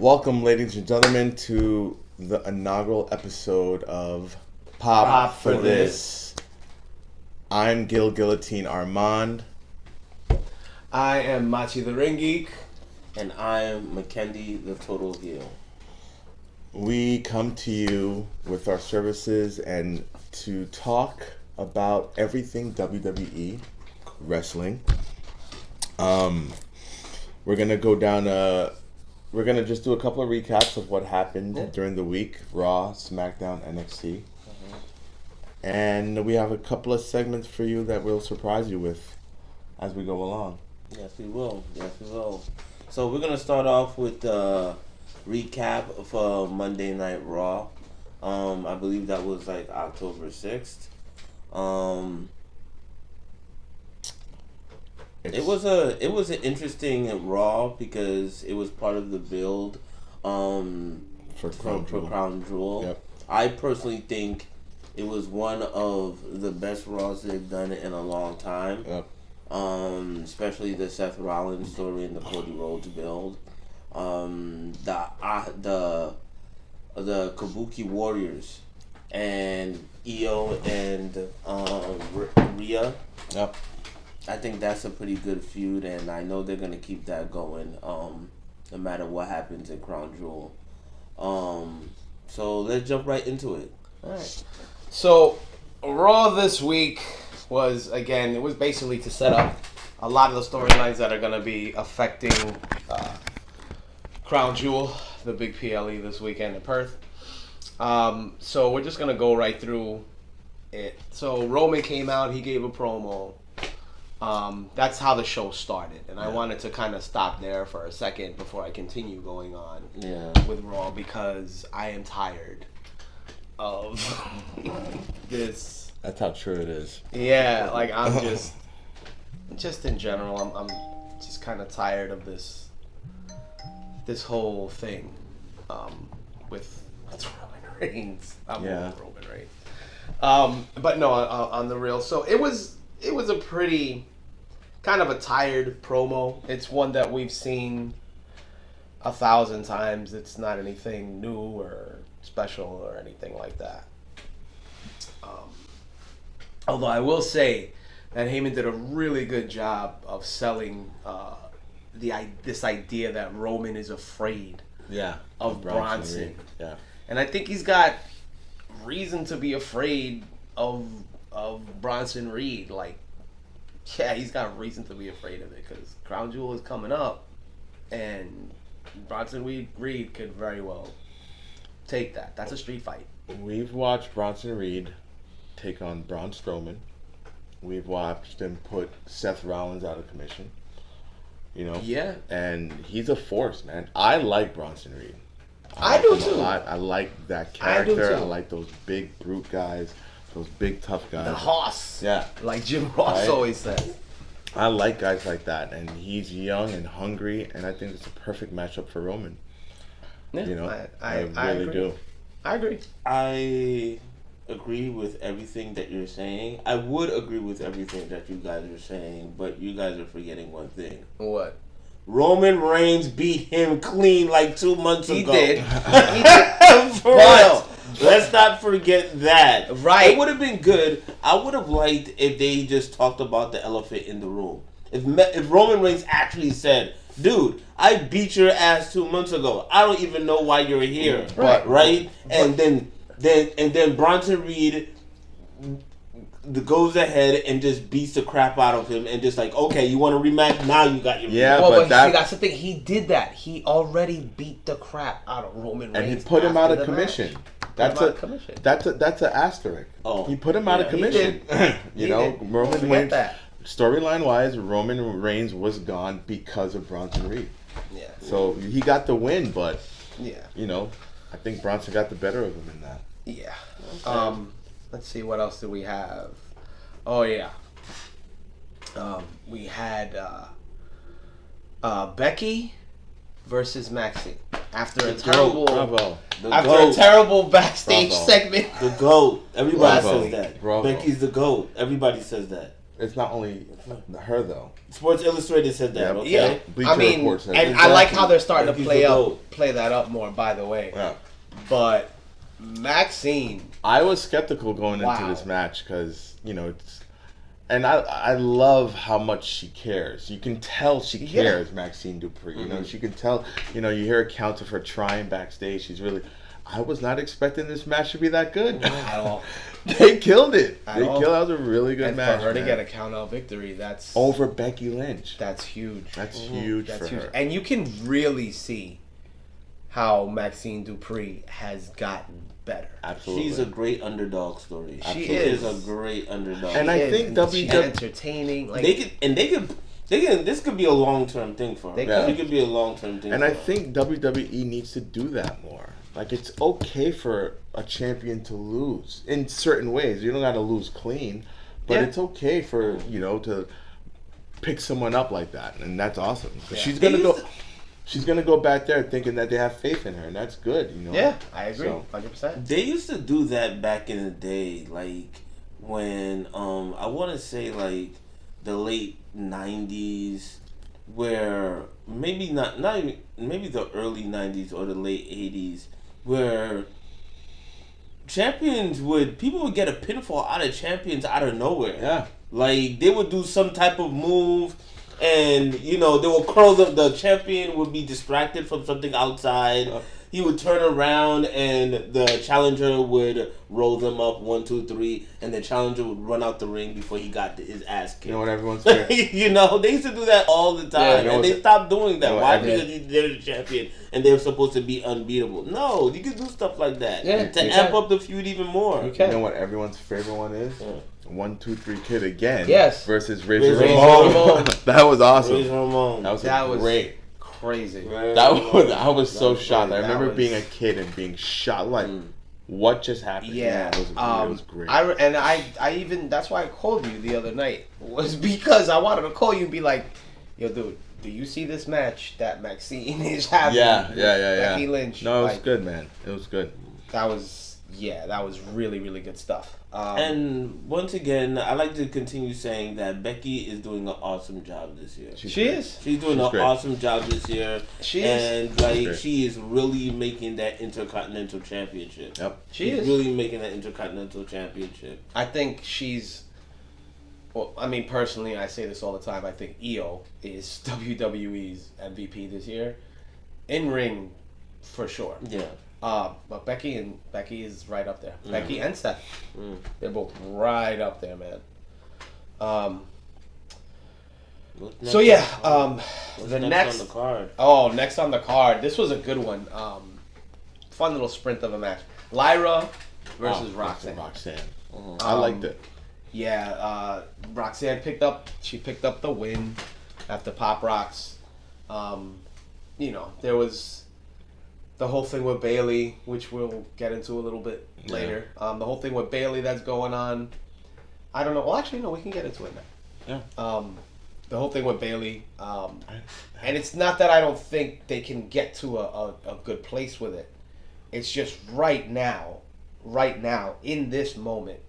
Welcome, ladies and gentlemen, to the inaugural episode of Pop for This. I'm Gil Guillotine Armand. I am Machi the Ring Geek. And I am Mackenzie the Total Heel. We come to you with our services and to talk about everything WWE wrestling. We're gonna go down we're gonna just do a couple of recaps of what happened during the week: Raw, Smackdown, NXT, and we have a couple of segments for you that we'll surprise you with as we go along. Yes, we will. So we're gonna start off with the recap of Monday Night Raw. I believe that was like October 6th. It was an interesting Raw because it was part of the build for Crown Jewel. Yep. I personally think it was one of the best Raws they've done in a long time. Yep. Especially the Seth Rollins story and the Cody Rhodes build. The Kabuki Warriors and Io and Rhea. Yep. I think that's a pretty good feud, and I know they're gonna keep that going, no matter what happens in Crown Jewel. So let's jump right into it. All right. So Raw this week was basically to set up a lot of the storylines that are gonna be affecting Crown Jewel, the big PLE this weekend in Perth. So we're just gonna go right through it. So Roman came out, he gave a promo. That's how the show started, and I wanted to kind of stop there for a second before I continue going on with Raw, because I am tired of this. That's how true it is. Yeah, like I'm just in general, I'm just kind of tired of this whole thing with Roman Reigns. I'm over Roman Reigns. But no, on the real, so it was a pretty kind of a tired promo. It's one that we've seen 1,000 times. It's not anything new or special or anything like that. Although I will say that Heyman did a really good job of selling this idea that Roman is afraid of Bronson. Yeah. And I think he's got reason to be afraid of Bronson Reed. Like, yeah, he's got reason to be afraid of it because Crown Jewel is coming up, and Bronson Reed could very well take that. That's a street fight. We've watched Bronson Reed take on Braun Strowman. We've watched him put Seth Rollins out of commission. Yeah. And he's a force, man. I like Bronson Reed. I do him too. A lot. I like that character. I do too. I like those big brute guys. Those big tough guys. The Hoss. Yeah. Like Jim Ross always says. I like guys like that, and he's young and hungry, and I think it's a perfect matchup for Roman. Yeah, I really agree. do. I agree. I agree with everything that you're saying. I would agree with everything that you guys are saying, but you guys are forgetting one thing. What? Roman Reigns beat him clean like 2 months ago. He did. For real. Let's not forget that. Right. It would have been good. I would have liked if they just talked about the elephant in the room. If Roman Reigns actually said, "Dude, I beat your ass 2 months ago. I don't even know why you're here." Right? And then Bronson Reed goes ahead and just beats the crap out of him and just like, okay, you want to rematch? Now you got your Yeah, well, but see, that's the thing. He did that. He already beat the crap out of Roman Reigns, and he put him out of after the commission. match. That's an asterisk. Oh, he put him out of commission. Roman Reigns. Storyline wise, Roman Reigns was gone because of Bronson Reed. Yeah. So he got the win, but Yeah. I think Bronson got the better of him in that. Yeah. Okay. Let's see, what else do we have? Oh yeah. We had Becky versus Maxie after a terrible backstage segment. The GOAT. Everybody Bravo. says that. Bravo. Becky's the GOAT. Everybody says that. it's not only her though. Sports Illustrated said that. Okay. Yeah. Bleacher I mean, Report said and it. I like how they're starting to Becky's play that up more. By the way, Yeah. but Maxine, I was skeptical going into Wow. this match because it's, and I love how much she cares. You can tell she Yeah. cares, Maxine Dupree. She can tell. You hear accounts of her trying backstage. She's really. I was not expecting this match to be that good at all. They killed it. At They all. killed. That was a really good And match. for her to man. get a count out victory, that's over Becky Lynch. That's huge. That's huge That's for huge. her. And you can really see how Maxine Dupree has gotten better. Absolutely. She's a great underdog story. She She is a is. great underdog. And I She is, think and WWE she's entertaining. Like they could. This could be a long-term thing for her. They could. It could be a long-term thing. And for I her. think WWE needs to do that more. Like, it's okay for a champion to lose in certain ways. You don't got to lose clean, but Yeah. it's okay for to pick someone up like that, and that's awesome. 'Cause Yeah. she's They gonna go. used to- She's gonna go back there thinking that they have faith in her, and that's good. yeah, I agree, So- 100%. They used to do that back in the day, like when I want to say like the late '90s, where maybe not even, maybe the early '90s or the late '80s, where people would get a pinfall out of champions out of nowhere. Yeah. Like they would do some type of move, and they will curl them. The champion would be distracted from something outside. He would turn around, and the challenger would roll them up 1, 2, 3, and the challenger would run out the ring before he got his ass kicked. You know what everyone's favorite? They used to do that all the time, and they stopped doing that. You know Why? what Because they're the champion, and they're supposed to be unbeatable. No, you can do stuff like that Yeah, to you amp can. up the feud even more. You can. You know what everyone's favorite one is? Yeah. 1, 2, 3 Kid again. Yes. Versus Razor Razor Ramon. Ramon. That was awesome. Razor Ramon. That was great. Crazy. I was so was shocked. I great. remember That was- being a kid and being shocked. Like, what just happened? Yeah, it was great. I even that's why I called you the other night was because I wanted to call you and be like, yo, dude, do you see this match that Maxine is having? yeah. Becky Lynch. No, it was like, good, man. It was good. That was really really good stuff. And once again, I like to continue saying that Becky is doing an awesome job this year. she is. She's doing She's an great. awesome job this year. She is. And great. she is really making that Intercontinental Championship. Yep. She She's is. really making that Intercontinental Championship. I think she's. Well, I mean, personally, I say this all the time. I think Io is WWE's MVP this year, in ring, for sure. Yeah. But Becky is right up there. Mm. Becky and Steph, they're both right up there, man. What's So next yeah, on the card? What's the next next on the card? next on the card. This was a good one. Fun little sprint of a match. Lyra versus Roxanne. Roxanne. Mhm. I liked it. Yeah, Roxanne picked up the win after Pop Rocks. There was the whole thing with Bailey, which we'll get into a little bit later. The whole thing with Bailey that's going on. I don't know. Well, actually, no, we can get into it now. Yeah. The whole thing with Bailey, and it's not that I don't think they can get to a good place with it. It's just right now, in this moment,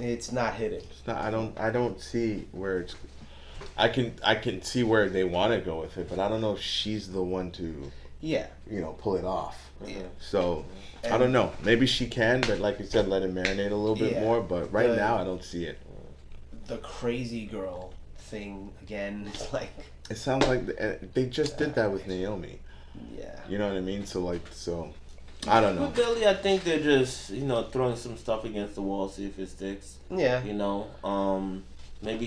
it's not hitting. It's not, I don't see where it's. I can see where they want to go with it, but I don't know if she's the one to Yeah. pull it off. Yeah. So I don't know. Maybe she can, but like you said, let it marinate a little bit Yeah. more. But right now, I don't see it. The crazy girl thing again. It's like, It sounds like they just did that with Naomi. yeah. You know what I mean? So I don't know. With Billy, I think they're just throwing some stuff against the wall, see if it sticks. Yeah. Maybe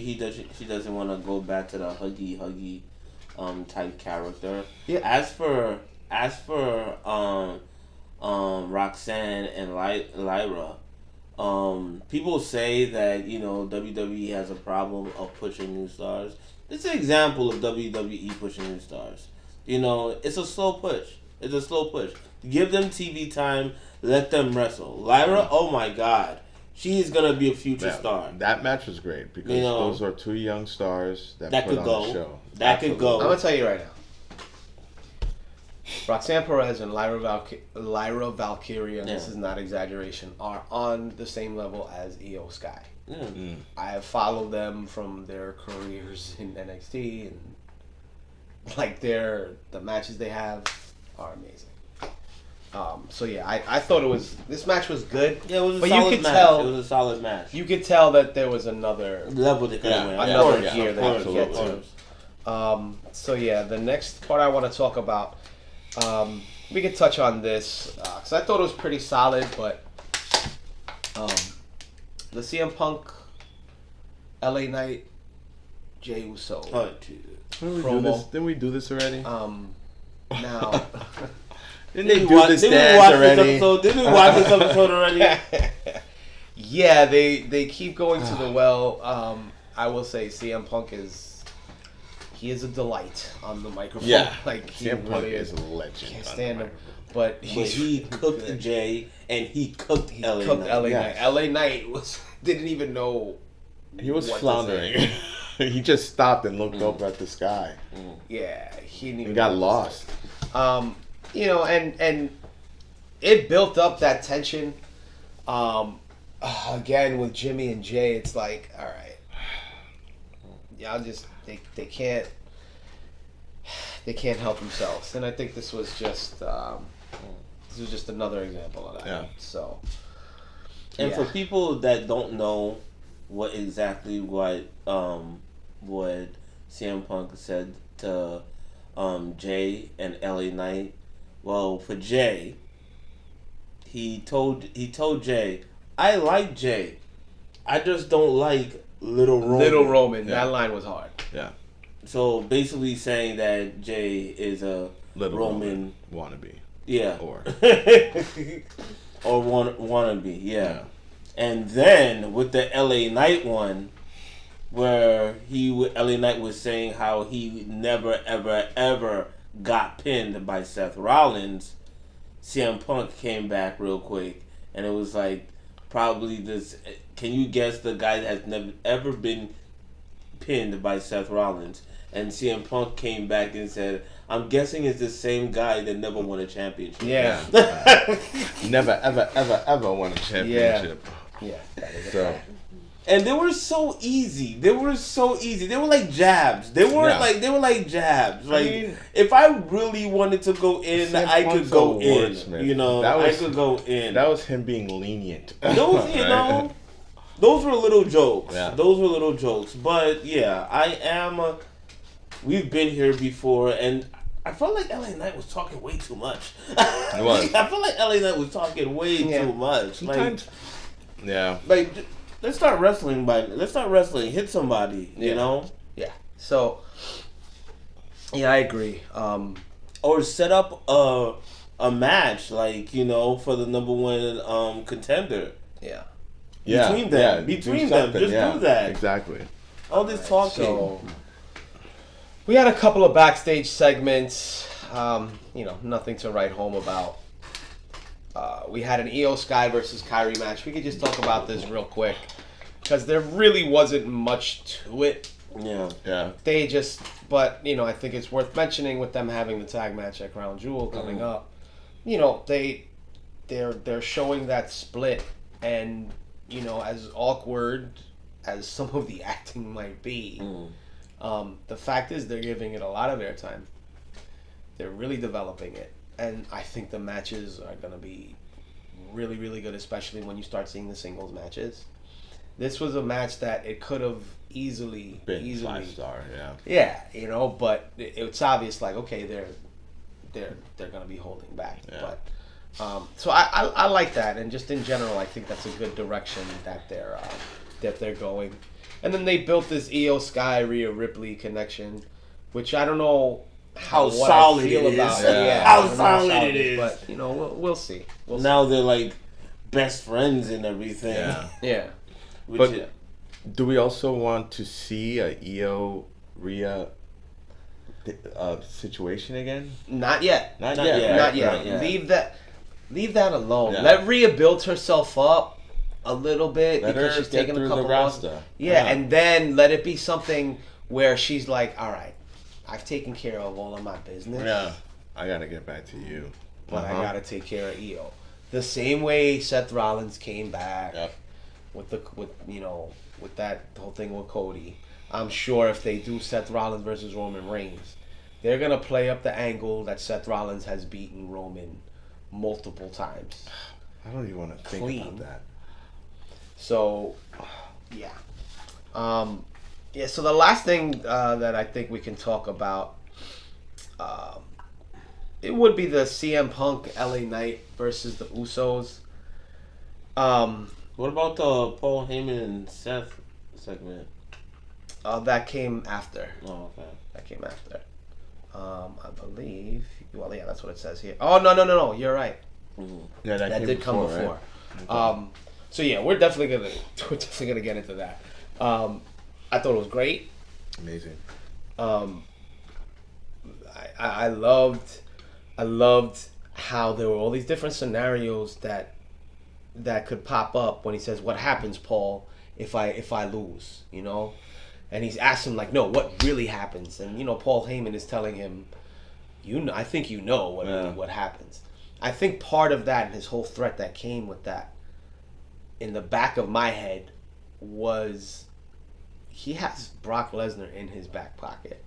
she doesn't want to go back to the huggy type character. Yeah. As for Roxanne and Lyra, people say that WWE has a problem of pushing new stars. It's an example of WWE pushing new stars. It's a slow push. Give them TV time. Let them wrestle. Lyra, oh my God, she is gonna be a future star. That match was great because those are two young stars that put could on go. the show. That could go. I'm gonna tell you right now. Roxanne Perez and Lyra Valkyria, and this is not exaggeration, are on the same level as Io Sky. I have followed them from their careers in NXT, and like the matches they have are amazing. So yeah, I thought this match was good. Yeah, it was a but solid you could match. tell, it was a solid match. You could tell that there was another level they could have went. Another gear that you could get to. So yeah, the next part I want to talk about, we could touch on this because I thought it was pretty solid, but the CM Punk, LA Knight, Jey Uso. Oh, Jesus. Didn't we do this already? Now. Didn't they do this dance already? Didn't we watch this episode already? Yeah, they keep going to the well. I will say CM Punk is a delight on the microphone. Yeah, like CM Punk is a legend. Can't stand him, but he cooked Jay and he cooked LA Knight. LA Knight didn't even know. He was floundering. He just stopped and looked up at the sky. Yeah, he got lost. And it built up that tension. Again with Jimmy and Jay, it's like, all right, y'all just they can't help themselves, and I think this was just another example of that. Yeah. So, and for people that don't know what CM Punk said to Jay and LA Knight. Well, for Jay, he told Jay, I like Jay, I just don't like Little Roman. Little Roman, that line was hard. Yeah. So basically saying that Jay is a Little Roman wannabe. Yeah. Or wannabe. Yeah. And then with the LA Knight one, where LA Knight was saying how he never ever ever got pinned by Seth Rollins, CM Punk came back real quick, and it was like probably this. Can you guess the guy that has never ever been pinned by Seth Rollins? And CM Punk came back and said, "I'm guessing it's the same guy that never won a championship." Yeah. Never ever won a championship. Yeah. So. And they were so easy. They were like jabs. They were jabs. Like, if I really wanted to go in, I could go in. You know, I could go in. That was him being lenient. Those, those were little jokes. Yeah. Those were little jokes. But yeah, I am. We've been here before, and I felt like LA Knight was talking way too much. It was. I feel like LA Knight was talking way too much. Sometimes. Like. Let's start wrestling. Hit somebody. You know. Yeah. So. Yeah, I agree. Or set up a match, like, for the number one contender. Yeah. Between them, just do that. Exactly. All this talking. So, we had a couple of backstage segments. Nothing to write home about. We had an Io Sky versus Kyrie match. We could just talk about this real quick because there really wasn't much to it. Yeah. They just, but I think it's worth mentioning with them having the tag match at Crown Jewel coming up. They're showing that split, and as awkward as some of the acting might be, the fact is they're giving it a lot of airtime. They're really developing it, and I think the matches are going to be really, really good, especially when you start seeing the singles matches. This was a match that it could have easily been 5-star, yeah. Yeah, but it's obvious, like, okay, they're going to be holding back. Yeah. But so I like that, and just in general, I think that's a good direction that they're going. And then they built this Io Sky Rhea Ripley connection, which I don't know how solid I feel it about is. it. How solid it is. But we'll see. Now they're like best friends and everything. Yeah. But do we also want to see a Io Rhea situation again? Not yet. Not yet. Not yet. Right. Leave that alone. Yeah. Let Rhea build herself up a little bit because she's taking a couple rounds. Yeah, and then let it be something where she's like, all right, I've taken care of all of my business. Yeah. I gotta get back to you. but I gotta take care of Io. The same way Seth Rollins came back with that whole thing with Cody. I'm sure if they do Seth Rollins versus Roman Reigns, they're gonna play up the angle that Seth Rollins has beaten Roman multiple times. I don't even want to think about that. So, yeah. So the last thing that I think we can talk about, it would be the CM Punk LA Knight versus the Usos. What about the Paul Heyman and Seth segment? That came after. Oh, okay. That came after. I believe. Well, yeah, that's what it says here. Oh, no. You're right. Mm-hmm. Yeah, that did come before. Right? So yeah, we're definitely gonna get into that. I thought it was great. Amazing. I loved how there were all these different scenarios that could pop up when he says, "What happens, Paul, if I lose?" You know, and he's asking like, "No, what really happens?" And Paul Heyman is telling him, I think what happens." I think part of that and his whole threat that came with that, in the back of my head, was he has Brock Lesnar in his back pocket.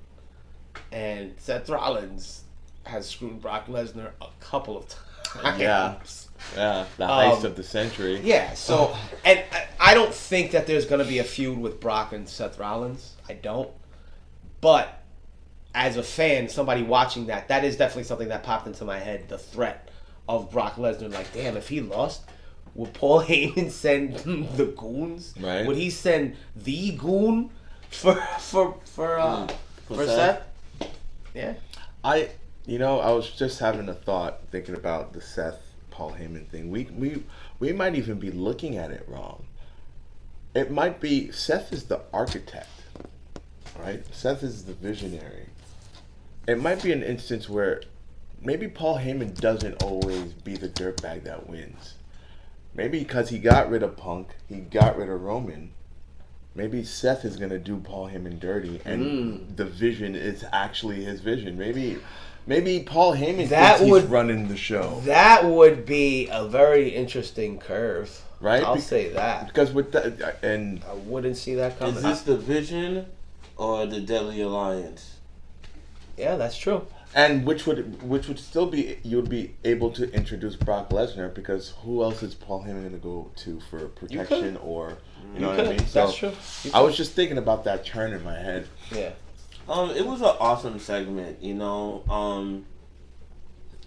And Seth Rollins has screwed Brock Lesnar a couple of times. Yeah, the heist of the century. Yeah, so, and I don't think that there's going to be a feud with Brock and Seth Rollins. I don't. But as a fan, somebody watching that is definitely something that popped into my head, the threat of Brock Lesnar. Like, damn, if he lost, would Paul Heyman send the goons? Right. Would he send the goon for Seth? Yeah. I was just having a thought thinking about the Seth Paul Heyman thing. We might even be looking at it wrong. It might be Seth is the architect, right? Seth is the visionary. It might be an instance where maybe Paul Heyman doesn't always be the dirtbag that wins. Maybe because he got rid of Punk, he got rid of Roman. Maybe Seth is going to do Paul Heyman dirty, and the vision is actually his vision. Maybe Paul Heyman thinks he's running the show. That would be a very interesting curve. Right? I'll say that. Because with that, and I wouldn't see that coming. Is this the Vision or the Deadly Alliance? Yeah, that's true. And which would still be, you'd be able to introduce Brock Lesnar, because who else is Paul Heyman going to go to for protection or you know what I mean? So that's true. I was just thinking about that turn in my head. Yeah. It was an awesome segment,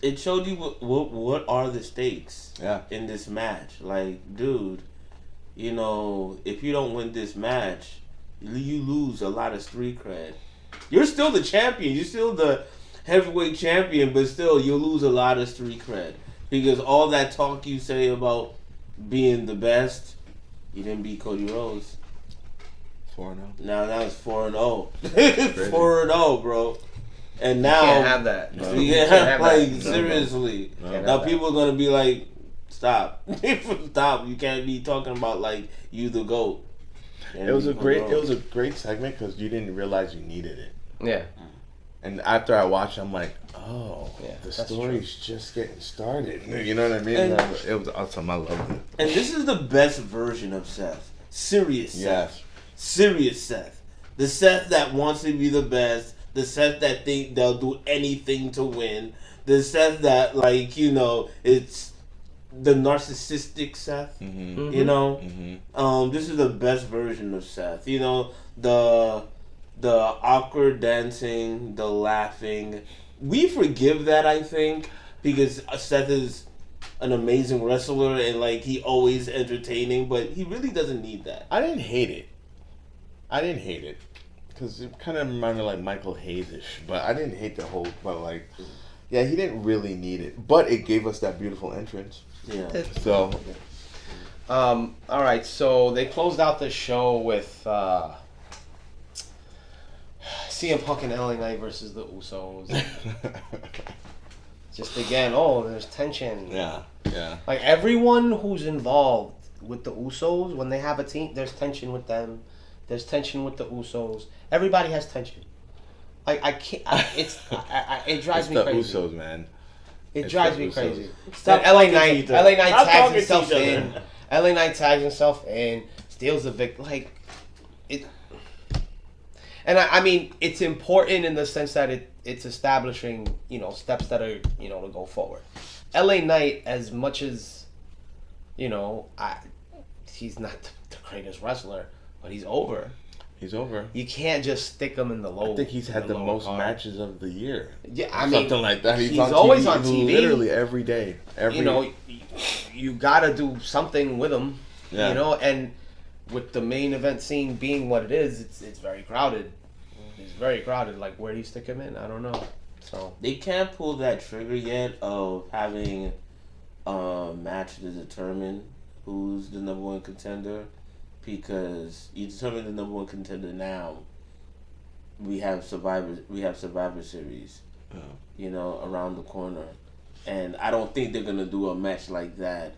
It showed you what are the stakes in this match. Like, dude, if you don't win this match, you lose a lot of street cred. You're still the champion. You're still the heavyweight champion, but still you'll lose a lot of street cred. Because all that talk you say about being the best, you didn't beat Cody Rhodes. 4-0. Now it's 4-0. 4-0, bro. And now you can't have that. No. Seriously. Now people are gonna be like, stop. Stop. You can't be talking about like you the GOAT. It was a great segment because you didn't realize you needed it. Yeah. And after I watched, I'm like, oh, yeah, the story's just getting started. You know what I mean? It was awesome. I loved it. And this is the best version of Seth. Serious Seth. Yes. Serious Seth. The Seth that wants to be the best. The Seth that think they'll do anything to win. The Seth that, it's the narcissistic Seth. Mm-hmm. This is the best version of Seth. The awkward dancing, the laughing. We forgive that, I think, because Seth is an amazing wrestler and he always entertaining, but he really doesn't need that. I didn't hate it because it kind of reminded me like Michael Hayes-ish, but I didn't hate the whole. But he didn't really need it, but it gave us that beautiful entrance. Yeah. So. All right, so they closed out the show with CM Punk and LA Knight versus the Usos. Just again, there's tension. Yeah. Like everyone who's involved with the Usos, when they have a team, there's tension with them. There's tension with the Usos. Everybody has tension. Like, I can't. It drives me the crazy. Usos, man. It It's drives the me Usos. crazy. Stop LA talking Knight. to each other. LA Knight Stop tags talking to himself each in. other. LA Knight tags himself in. Steals the victory. Like it. And I mean, it's important in the sense that it's establishing, steps that are, to go forward. LA Knight, as much as, he's not the greatest wrestler, but he's over. He's over. You can't just stick him in the low. I think he's had the most card. matches of the year. Yeah, I mean, something like that. He's always TV, on TV. literally every day. You gotta do something with him. Yeah. And with the main event scene being what it is, it's very crowded. It's very crowded. Like, where do you stick him in? I don't know. So They can't pull that trigger yet of having a match to determine who's the number one contender, because you determine the number one contender now. We have Survivor Series, around the corner, and I don't think they're gonna do a match like that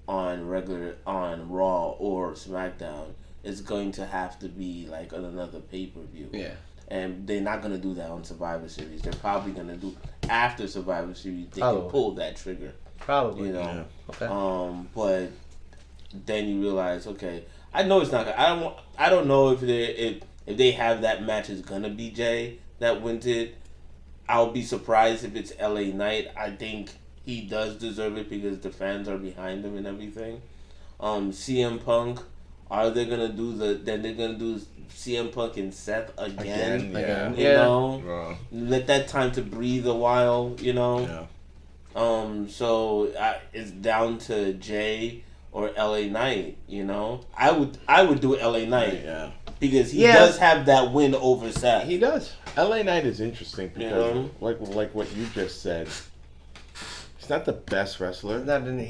on Raw or SmackDown. It's going to have to be like on another pay-per-view. yeah. And they're not gonna do that on Survivor Series. They're probably gonna do after Survivor Series. They Probably. can pull that trigger, Probably. Yeah. Okay. But then you realize, okay, I know it's not. I don't know if they have that match is gonna be Jay that wins it. I'll be surprised if it's LA Knight. I think he does deserve it because the fans are behind him and everything. CM Punk. Are they gonna do then they're gonna do CM Punk and Seth again? Yeah. You let that time to breathe a while. Yeah. So it's down to Jay or LA Knight. I would do LA Knight. Yeah. Because he does have that win over Seth. He does. LA Knight is interesting because, like what you just said, he's not the best wrestler,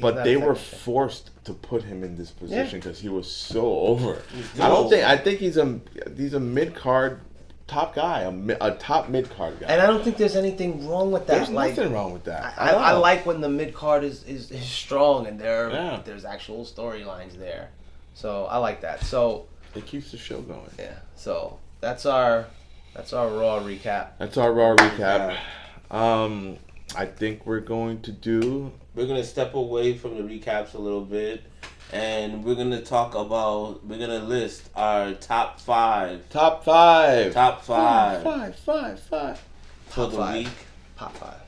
but they were forced to put him in this position because he was so over. I think he's a mid card top guy, a top mid card guy. And I don't think there's anything wrong with that. There's nothing wrong with that. I like when the mid card is strong and there's actual storylines there. So I like that. So it keeps the show going. Yeah. So that's our Raw recap. That's our Raw recap. I think we're going to step away from the recaps a little bit, and we're gonna list our top five Top five for the week. Top five.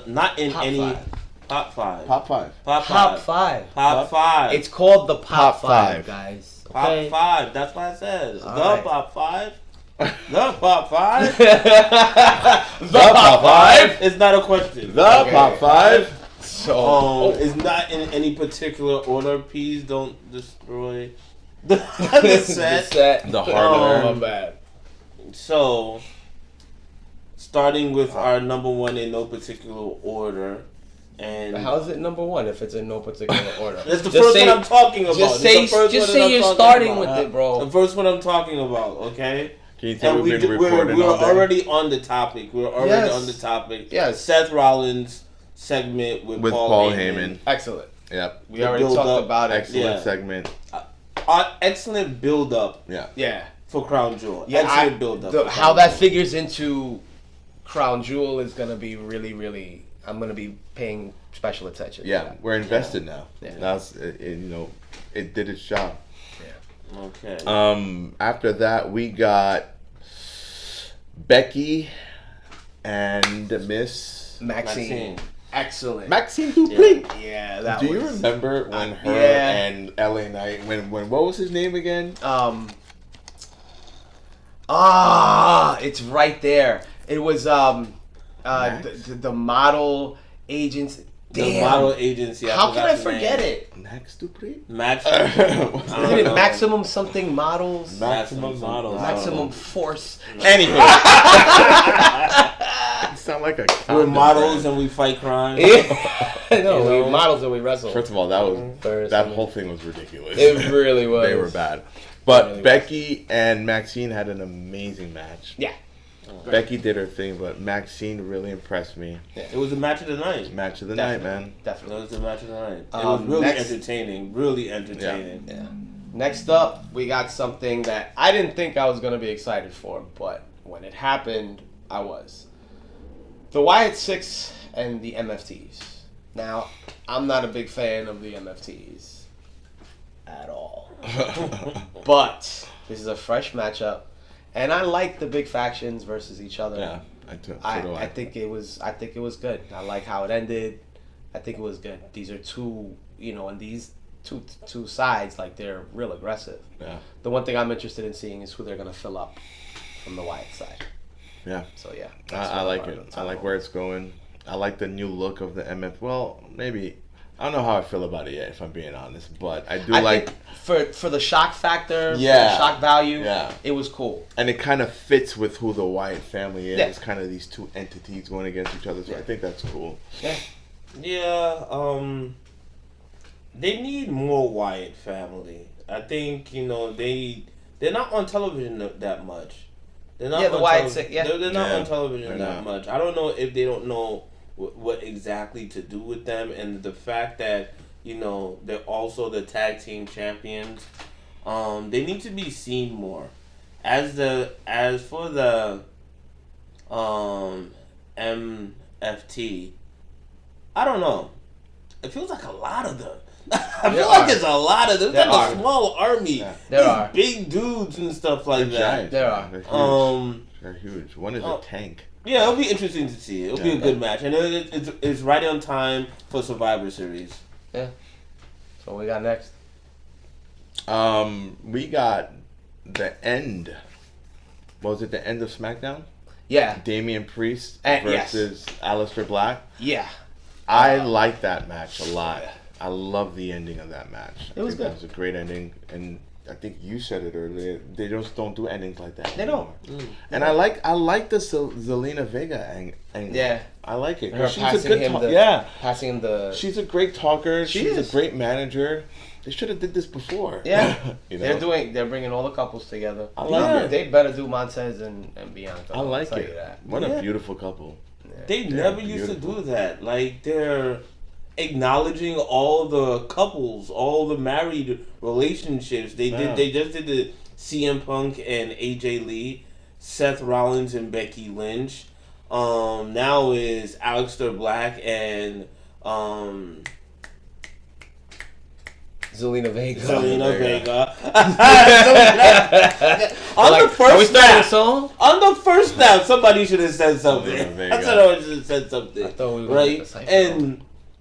Not in Top any five. top five. Top five. Top five. Top five. It's called the Pop Pop Five, Five. guys. Pop Okay? five. That's what I said. All The right. Pop Five. The Pop Five. The Pop Five. It's not a question. The Pop Five. So It's not in any particular order. Please don't destroy the set. The hardware. Oh, my bad. So, starting with our number one in no particular order, and How is it number one if it's in no particular order? that's the first one I'm talking about. Just It's the say, first just one say that I'm you're talking starting about. with it, bro. The first one I'm talking about, okay? Can you tell And we've been recording we're all day? already on the topic. We're already Yes. on the topic. Yes. Seth Rollins segment with Paul Heyman. Heyman. Excellent. Yep. We The already build talked up. about it. Excellent Yeah. segment. Excellent build up Yeah. Yeah. for Crown Jewel. Yeah. Excellent build up. How that figures into Crown Jewel is gonna be really, really. I'm gonna be paying special attention. to Yeah, that. we're invested now. Yeah. That's it did its job. Okay. After that we got Becky and Miss Maxine. Excellent. Maxine Dupree. Yeah, that Do was. you remember when her yeah. and LA Knight when what was his name again? It's right there. It was the model agents. The Damn. model agency. How can I forgot the forget name. it? Max Dupree? Max. Isn't it Maximum something models? Maximum Models. Maximum Force. Anywho. You sound like a We're condom models brand. and we fight crime. No, You know? we models and we wrestle. First of all, that was First, that whole thing was ridiculous. It really was. They were bad. But really Becky and Maxine had an amazing match. Yeah. Becky did her thing, but Maxine really impressed me. It was a match of the night. Match of the Definitely. night, man. It Definitely. was the match of the night. It was really next- entertaining. Really entertaining. Yeah. Next up, we got something that I didn't think I was going to be excited for, but when it happened, I was. The Wyatt Six and the MFTs. Now, I'm not a big fan of the MFTs at all. But this is a fresh matchup, and I like the big factions versus each other. Yeah, I think it was good. I like how it ended. I think it was good. These are two, and these two sides, like, they're real aggressive. Yeah. The one thing I'm interested in seeing is who they're gonna fill up from the Wyatt side. Yeah. So yeah, I like it. I like where it's going. I like the new look of the MF. Well, maybe I don't know how I feel about it yet, if I'm being honest. But I think for the shock factor, for yeah, the shock value, yeah, it was cool. And it kind of fits with who the Wyatt family is. Yeah. It's kind of these two entities going against each other. So I think that's cool. Yeah. Yeah. They need more Wyatt family. I think they're not on television that much. They're not. Yeah, the Wyatt Six. Yeah, they're not on that television that much. I don't know if they don't know what exactly to do with them, and the fact that they're also the tag team champions. They need to be seen more. As for the MFT, I don't know. It feels like a lot of them. I feel like there's a lot of them. It's like a small army. Yeah. There are big dudes and stuff like that. Giants, there are. They're huge. One is a tank. Yeah, it'll be interesting to see. It'll be a good match, and it's right on time for Survivor Series. Yeah. So what we got next? We got the end. Was it the end of SmackDown? Yeah. Damian Priest Yes. versus Aleister Black. Yeah. I like that match a lot. I love the ending of that match. It was good. It was a great ending, and I think you said it earlier. They just don't do endings like that. They don't. And I like the Zelina Vega angle. Yeah. I like it. Her She's passing a good him passing him the. She's a great talker. She's is. a great manager. They should have did this before. Yeah. They're bringing all the couples together. I like it. They better do Montez and Bianca. I like I'll tell it. you that. What a beautiful couple. Yeah. They never used to do that. Like, they're acknowledging all the couples, all the married relationships. They just did the CM Punk and AJ Lee, Seth Rollins and Becky Lynch. Now is Aleister Black and Zelina Vega. On the first snap, somebody should have said something. That's what I should have said something. Right?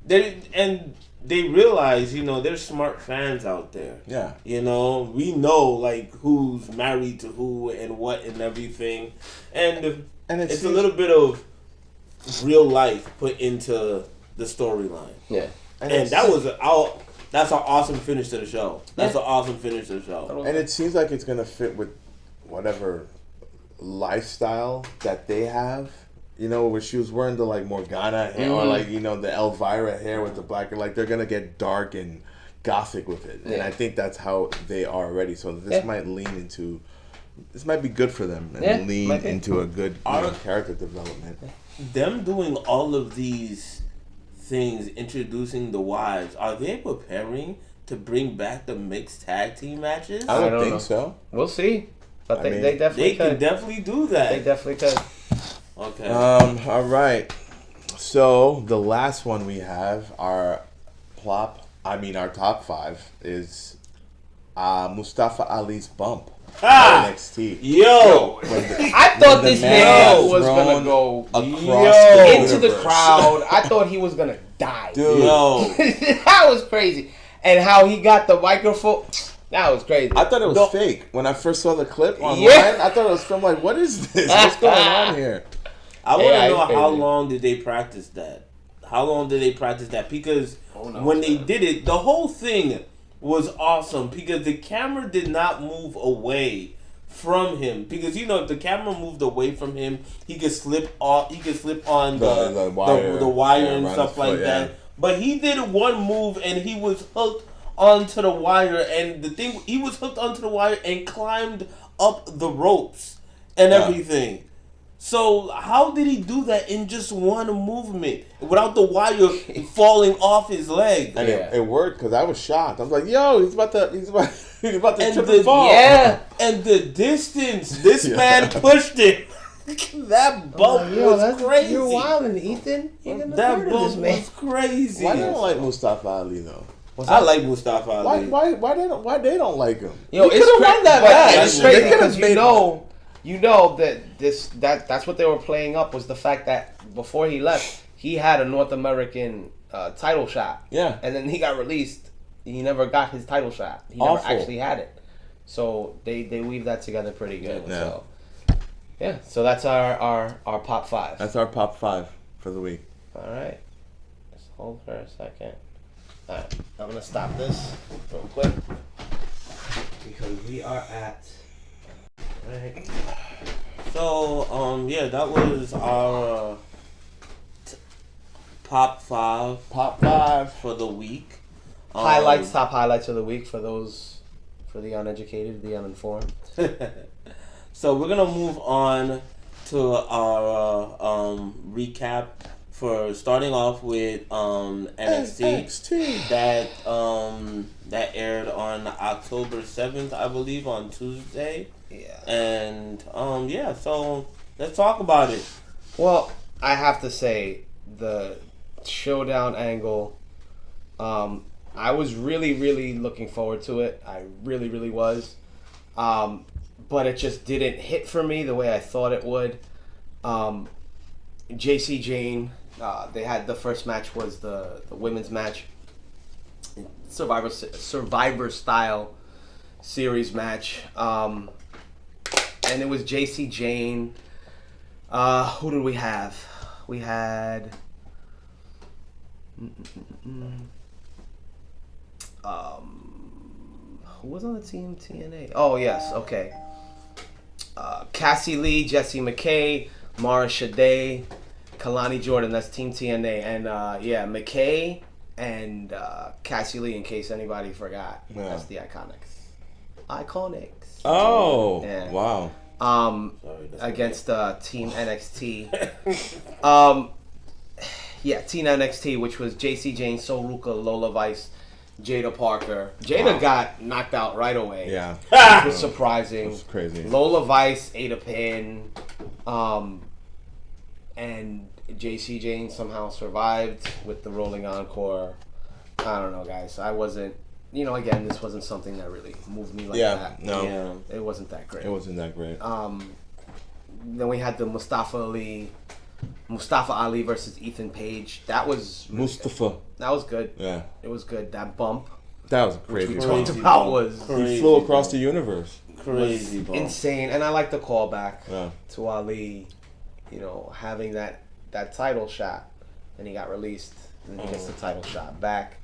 And they realize, there's smart fans out there. Yeah. We know, like, who's married to who and what and everything. And it's a little bit of real life put into the storyline. Yeah. And that's an awesome finish to the show. That's an awesome finish to the show. And it seems like it's going to fit with whatever lifestyle that they have. Where she was wearing the, like, Morgana hair or, like, the Elvira hair with the black. Like, they're going to get dark and gothic with it. And I think that's how they are already. So this might lean into... This might be good for them and lean into a good character development. Them doing all of these things, introducing the wives, are they preparing to bring back the mixed tag team matches? I don't think so. We'll see. But they definitely can definitely do that. They definitely could. Okay. All right. So the last one we have, our top 5 is Mustafa Ali's bump. NXT. Yo, I thought this man was gonna go into the crowd. I thought he was gonna die. Dude. Yo, that was crazy. And how he got the microphone. That was crazy. I thought it was fake when I first saw the clip online. I thought it was from like, what is this? What's going on here? I want to know how long did they practice that? Because when they did it, the whole thing was awesome because the camera did not move away from him. Because if the camera moved away from him, he could slip on the wire and stuff like that. But he did one move and he was hooked onto the wire, and he was hooked onto the wire and climbed up the ropes and everything. So how did he do that in just one movement without the wire falling off his leg? And Yeah. it worked because I was shocked. I was like, "Yo, he's about to And trip the- and fall." Yeah. And the distance this Yeah. man pushed it. That bump was crazy. You're wildin', Ethan. You're gonna That murder bump this man. was crazy. Why they don't like Mustafa Ali though? I like Mustafa Ali. Why they don't like him? Yo, He it's could've won that but match. It's They crazy could've because made- you know that's what they were playing up was the fact that before he left, he had a North American title shot. Yeah. And then he got released. He never got his title shot. He never Awful. actually had it. So they weave that together pretty good. Yeah. So yeah. So that's our pop 5. That's our pop 5 for the week. All right. Just hold for a second. All right. I'm gonna stop this real quick because we are at. Right. So, yeah, that was our pop 5 Pop 5. for the week. Top highlights of the week for the uneducated, the uninformed. So we're gonna move on to our recap for starting off with NXT NXT. that aired on October 7th, I believe, on Tuesday. Yeah. And yeah, so let's talk about it. Well, I have to say the showdown angle. I was really, really looking forward to it. I really, really was. But it just didn't hit for me the way I thought it would. JC Jane, they had the first match was the women's match, Survivor style series match, and it was JC Jane. Who did we have? We had. Who was on the team TNA? Oh yes, okay. Cassie Lee, Jessie McKay, Mara Shade, Kalani Jordan. That's Team TNA, and yeah, McKay and Cassie Lee. In case anybody forgot, Yeah. that's the Iconics. Oh, Yeah. wow. Sorry, that's Against Team NXT. Yeah, Team NXT, which was JC Jane, Sol Ruka, Lola Vice, Jada Parker. Jada got knocked out right away. Yeah. Which was surprising. It was crazy. Lola Vice ate a pin. And JC Jane somehow survived with the rolling encore. I don't know, guys. I wasn't, again, this wasn't something that really moved me like Yeah, that. no. Yeah. It wasn't that great. It wasn't that great. Then we had the Mustafa Ali versus Ethan Page. That was Mustafa. That was good. Yeah. It was good. That bump, That was which we crazy. talked Crazy about, bump. was He flew across the universe. Crazy bump. insane. And I like the callback Yeah. to Ali, having that title shot, and he got released, and then he gets the title shot back.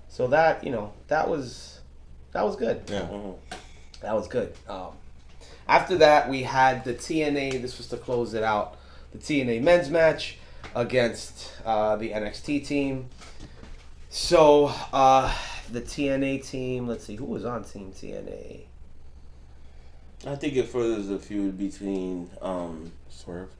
So that that was good. Yeah. Mhm. That was good. After that, we had the TNA. This was to close it out. The TNA men's match against the NXT team. So the TNA team. Let's see who was on Team TNA. I think it furthers the feud between Swerve.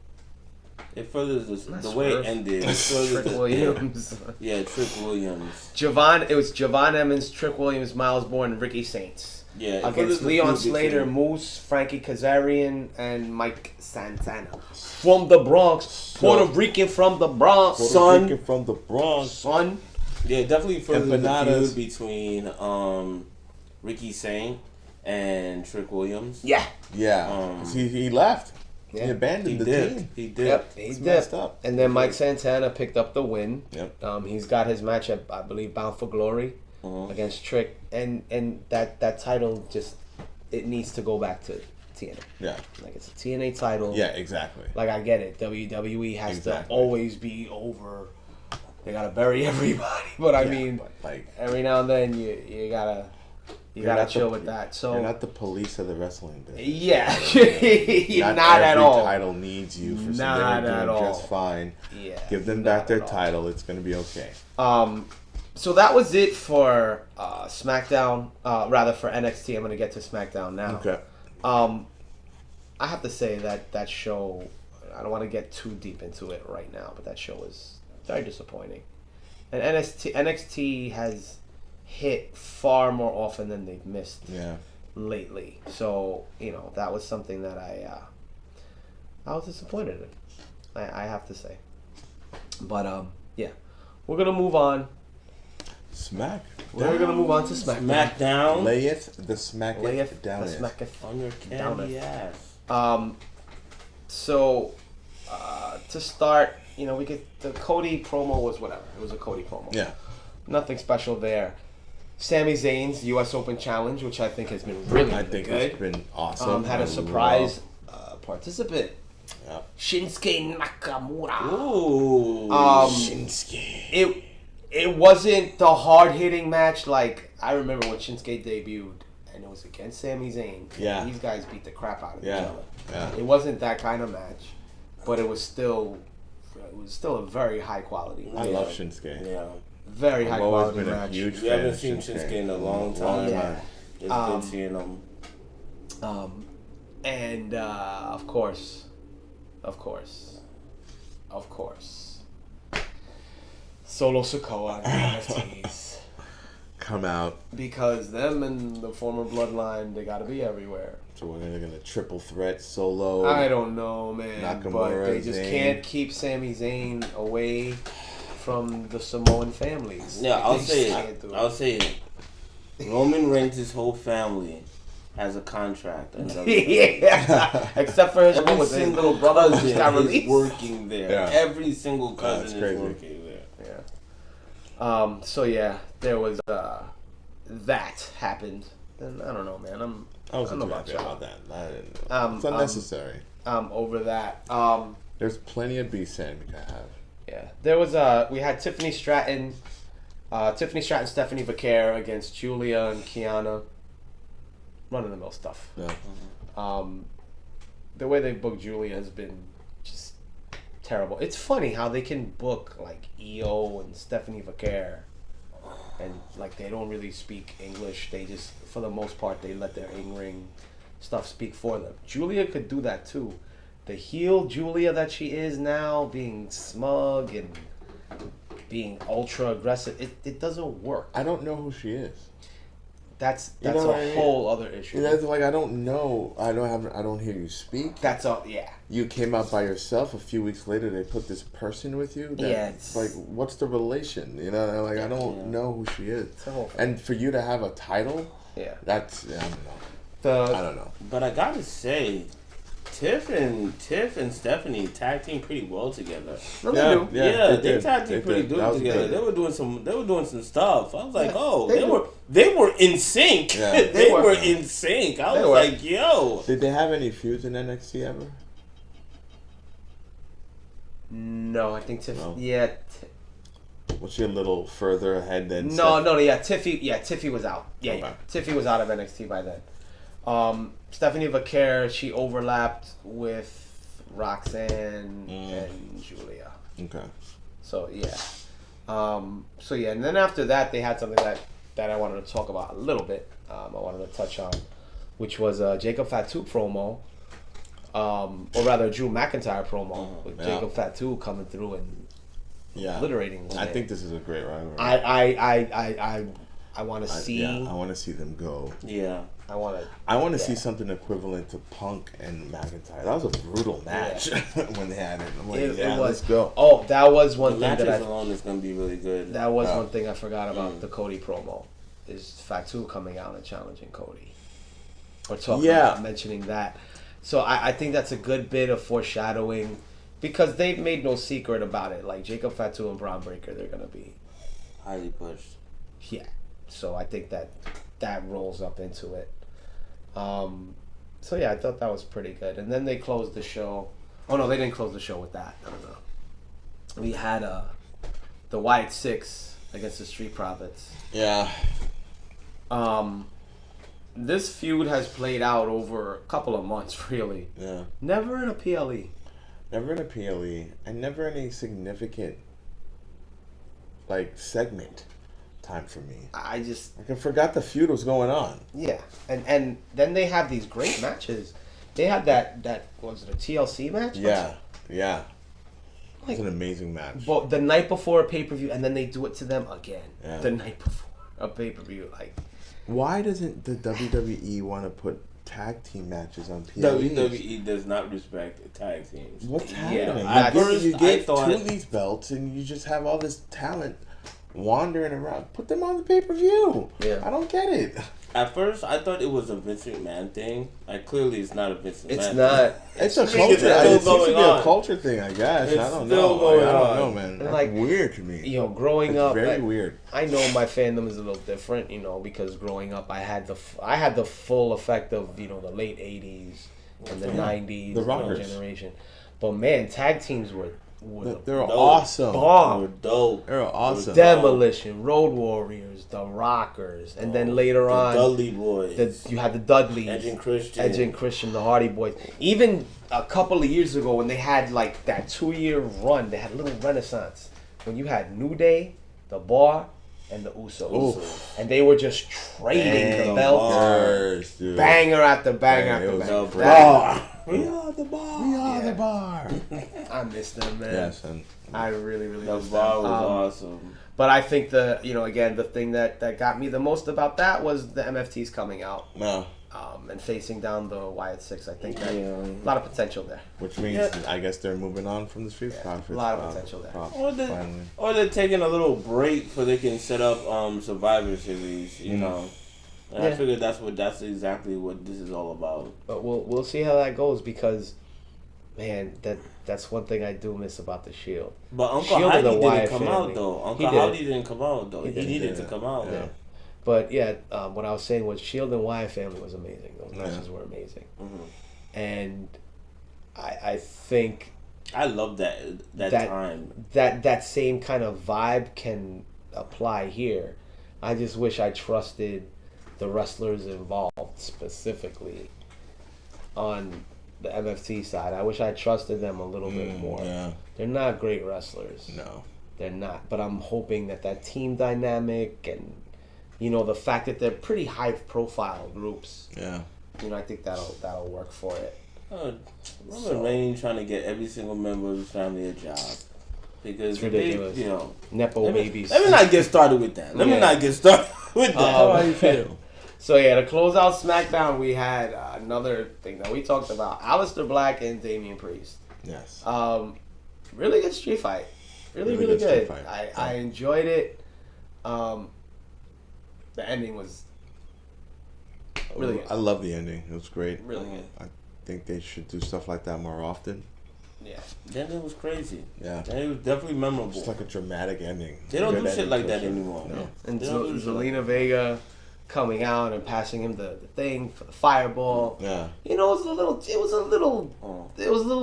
it furthers Not the way it Swerve. ended. It furthers Trick Williams. Yeah, Trick Williams. It was Javon Emmons, Trick Williams, Miles Bourne, and Ricky Saints. Yeah, it furthers Against the Leon feud Slater, between- Moose, Frankie Kazarian, and Mike Santana. From the Bronx. Puerto Rican from the Bronx. Puerto Son. Rican from the Bronx. Son. Yeah, definitely furthers the Empanadas. feud between Ricky Saint and Trick Williams. Yeah. Yeah. 'Cause he left. Yeah. He abandoned He the did. team. He did. Yep. He It's did. messed up. And then Mike Santana picked up the win. Yep. He's got his match at, I believe, Bound for Glory Mhm. against Trick. And that title just, it needs to go back to TNA. Yeah. Like, it's a TNA title. Yeah, exactly. Like, I get it. WWE has Exactly. to always be over. They gotta bury everybody. But I mean, but, like, every now and then you gotta you're gotta not the- chill with that. So you're not the police of the wrestling business. yeah, not at every all. title needs you for Not something. They're at doing all. just fine. Yeah, Give them not back their at all. title. It's gonna be okay. So that was it for SmackDown. Rather for NXT. I'm gonna get to SmackDown now. Okay. I have to say that show I don't want to get too deep into it right now, but that show was very disappointing. And NXT has hit far more often than they've missed lately. So, that was something that I was disappointed in. I have to say. But, yeah. We're going to move on. Smack. We're going to move on to Smackdown. Layeth the smacketh down the smacketh on your candy ass. So, to start, we get the Cody promo was whatever. It was a Cody promo. Yeah. Nothing special there. Sami Zayn's U.S. Open Challenge, which I think has been really good. It's been awesome. Had a surprise participant. Yeah. Shinsuke Nakamura. Ooh. Shinsuke. It wasn't the hard-hitting match like I remember when Shinsuke debuted, and it was against Sami Zayn. Yeah. These guys beat the crap out of each Yeah. other. It wasn't that kind of match, but it was still a very high-quality match. I love Shinsuke. Yeah. Very high-quality been a match. huge We fan haven't of seen Shinsuke in a long time. Yeah. It's good seeing him. And of course, Solo Sikoa and the NFTs. Come out. Because them and the former bloodline, they gotta be everywhere. So we're gonna triple threat Solo. I don't know, man. Nakamura, but they just Zayn. can't keep Sami Zayn away from the Samoan families. Yeah, I'll They say just it. can't do I'll say it. Roman Reigns' whole family has a contract. Yeah, except for his, Every his single little brother who cousin just got is released. working there. Yeah. Every single That's cousin is crazy. working there. Yeah. So yeah, there was that happened, and I don't know, man. I wasn't I'm too about happy y'all. about that. I didn't know. It's unnecessary. Over that. There's plenty of beef Sam you can have. Yeah, there was we had Tiffany Stratton, Stephanie Vaquer against Julia and Kiana. Run of the mill stuff. Yeah. The way they booked Julia has been just terrible. It's funny how they can book like EO and Stephanie Vaquer, and like they don't really speak English. They just, for the most part, they let their in-ring stuff speak for them. Julia could do that too. The heel Julia that she is now, being smug and being ultra aggressive, it doesn't work. I don't know who she is. That's You know what I a mean? whole other issue. That's like I don't know. I don't hear you speak. That's all. Yeah. You came out by yourself. A few weeks later, they put this person with you. Yeah, it's like, what's the relation? You know, like I don't know who she is. It's a whole thing. And for you to have a title, that's I don't know. I don't know. But I gotta say, Tiff and Stephanie tag team pretty well together. No, they do. Yeah, they did. tag team They pretty did. good That was together. good. They were doing some stuff. I was like, Yeah, they were in sync. Yeah. they were in sync. I was like, yo. Did they have any feuds in NXT ever? No, I think Tiff. No? Yeah. Was she a little further ahead than? No. Yeah, Tiffy was out. Yeah, Okay. Tiffy was out of NXT by then. Stephanie Vaquer, she overlapped with Roxanne and Julia. Okay. So yeah. And then after that, they had something that I wanted to talk about a little bit. I wanted to touch on, which was a Jacob Fatu promo, or rather Drew McIntyre promo with Jacob Fatu coming through and obliterating. I think this is a great rivalry. I want to see. I want to see them go. Yeah. I want to see something equivalent to Punk and McIntyre. That was a brutal match when they had it. I'm like, it was. let's go. Oh, that was one The thing matches that alone is gonna be really good. That was one thing I forgot about the Cody promo. Is Fatu coming out and challenging Cody, or talking about mentioning that. So I think that's a good bit of foreshadowing, because they've made no secret about it. Like Jacob Fatu and Braun Breaker, they're gonna be highly pushed. Yeah. So I think that rolls up into it. So yeah, I thought that was pretty good. And then they closed the show. Oh no, they didn't close the show with that. No. We had the Wyatt Six against the Street Profits. Yeah. This feud has played out over a couple of months, really. Yeah. Never in a PLE. Never in a PLE, and never any significant like time for me. I forgot the feud was going on. Yeah, and then they have these great matches. They had that was it a TLC match? Yeah, Yeah. Like, It's an amazing match. But the night before a pay-per-view, and then they do it to them again. Yeah. The night before a pay-per-view. Like, why doesn't the WWE want to put tag team matches on PLEs? WWE does not respect tag teams. What's Yeah, happening? at first You I gave thought- two of these belts, and you just have all this talent wandering around. Put them on the pay-per-view. Yeah. I don't get it. At first, I thought it was a Vince McMahon thing. Like, clearly, it's not a Vince McMahon it's thing. not. It's a still culture. It seems to going be a on. culture thing, I guess. It's I don't still know. going I don't on. know, man. That's Like, weird to me. You know, growing It's up, very like, weird. I know my fandom is a little different, you know, because growing up, I had the full effect of, you know, the late '80s and the '90s, The you know, rockers. generation. But man, tag teams were They're dope. awesome. bomb. They were dope. They're awesome. Demolition, Road Warriors, the Rockers, and then later The on, Dudley Boys. you had the Dudleys, Edge and Christian. Edge and Christian, the Hardy Boys. Even a couple of years ago, when they had like that 2-year run, they had a little renaissance. When you had New Day, the Bar, and the Usos, Oof. and they were just trading the Dang, belts, Bars, dude. banger after banger Man, after it was banger. The great. Bar. We are the Bar. We are Yeah. the bar. I miss them, man. Yes, and I really, really The miss Bar them. was awesome. But I think the thing that got me the most about that was the MFTs coming out no, and facing down the Wyatt Six. I think that Yeah. a lot of potential there. which means Yeah. I guess they're moving on from the Street Profits. a lot of potential there. Finally. Or they're taking a little break so they can set up Survivor Series, you Mm. know. And Yeah. I figured that's exactly what this is all about. But we'll see how that goes because, man, that's one thing I do miss about the Shield. But Uncle Shield Heidi and the didn't Wyatt come family. out though. He Uncle did. Heidi didn't come out though. He He did. needed Yeah. to come out. Yeah. But yeah, what I was saying was Shield and Wyatt family was amazing. Those Yeah. matches were amazing, Mhm. and I think I love that That- time. that same kind of vibe can apply here. I just wish I trusted the wrestlers involved specifically on the MFT side. I wish I trusted them a little bit more. Yeah, They're not great wrestlers. no. They're not. But I'm hoping that team dynamic and, you know, the fact that they're pretty high profile groups, Yeah. you know, I think that'll work for it. Roman Reigns trying to get every single member of his family a job. Because It's ridiculous. they, you know, Nepo let me, babies. let me not get started with that. Let me Yeah. not get started with that. How you feel? So yeah, to close out SmackDown, we had another thing that we talked about: Aleister Black and Damian Priest. Yes. Really good street fight. Really Really good. good street fight. I enjoyed it. The ending was really good. I love the ending. It was great. Really good. I think they should do stuff like that more often. Yeah. Then it was crazy. Yeah. Then it was definitely memorable. Just like a dramatic ending. They don't Good do shit ending like to that a show. anymore. No. And They don't do shit like Zelina Vega coming out and passing him the thing for the fireball. Yeah. You know, it was a little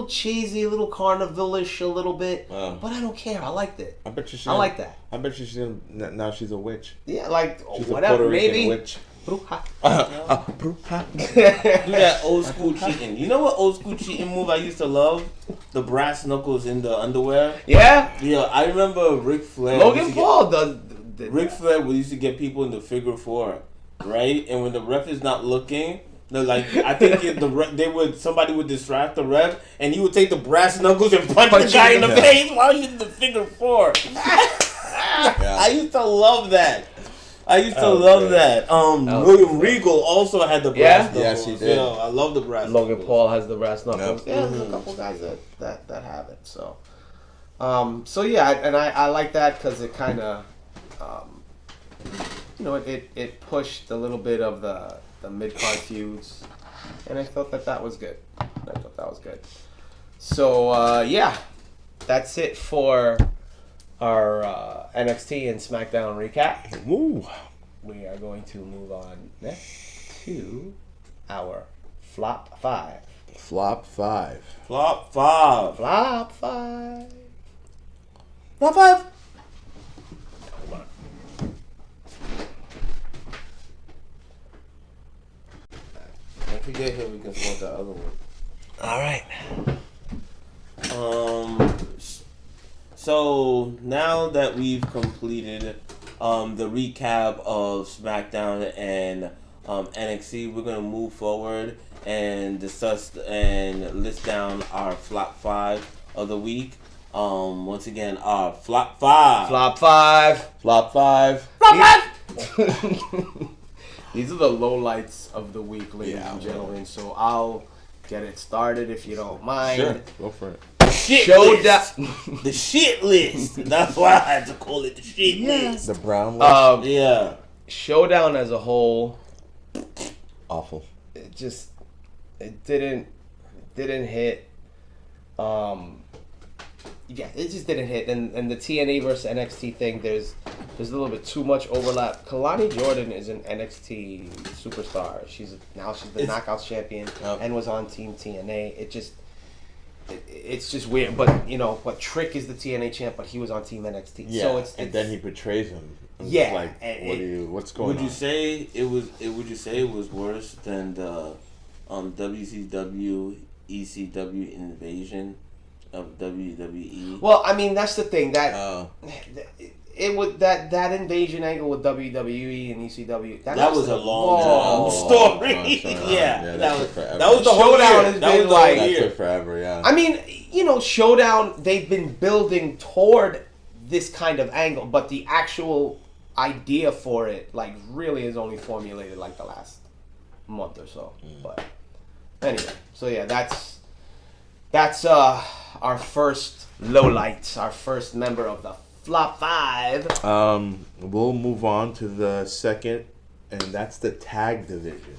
cheesy, a little carnivalish, a little bit. Wow. But I don't care. I liked it. I bet you she. I like that. I bet you she's gonna, now she's a witch. Yeah, like She's whatever. a Puerto Rican Maybe. witch. Bruja. Do that old school cheating. You know what old school cheating move I used to love? The brass knuckles in the underwear. Yeah. Yeah, I remember Ric Flair. Logan Paul does. Ric Flair used to get people in the figure four, right? And when the ref is not looking, they're like, I think somebody would distract the ref, and he would take the brass knuckles and punch the guy in the him. face while he's in the figure four. I used to love that. That. William Regal also had the brass knuckles. Yes, he did. Yeah, I love the brass Logan knuckles. Paul has the brass knuckles. Yep. Yeah, there's a couple guys that have it. So, yeah, and I like that because it kind of, it pushed a little bit of the mid card feuds, and I thought that was good. So yeah, that's it for our NXT and SmackDown recap. Woo. We are going to move on next to our Flop 5. Flop 5. Flop 5. Flop 5. Flop 5. Hold on. Don't forget here we can smoke the other one. All right. So now that we've completed the recap of SmackDown and NXT, we're gonna move forward and discuss and list down our flop 5 of the week. Once again, our flop five. Flop five. Flop five. These are the lowlights of the week, ladies and gentlemen. So I'll get it started if you don't mind. Sure, go for it. Showdown. The shit list. That's why I had to call it the shit list. The brown list. Yeah. Showdown as a whole, Awful. it didn't hit. Yeah, it just didn't hit. And the TNA versus NXT thing, there's a little bit too much overlap. Kalani Jordan is an NXT superstar. She's the Knockouts champion and was on Team TNA. It's just weird. But but Trick is the TNA champ, but he was on Team NXT. Yeah, so it's then he betrays him. Yeah, like what's going on? Would you say it was worse than the WCW ECW invasion of WWE? Well, I mean that's the thing that it would that invasion angle with WWE and ECW that was a long story. Yeah, that was the whole Showdown. That was the whole That year. took forever. Yeah. I mean, Showdown. They've been building toward this kind of angle, but the actual idea for it, really is only formulated the last month or so. But anyway, so yeah, that's our first lowlight, our first member of the Flop 5. We'll move on to the second, and that's the tag division.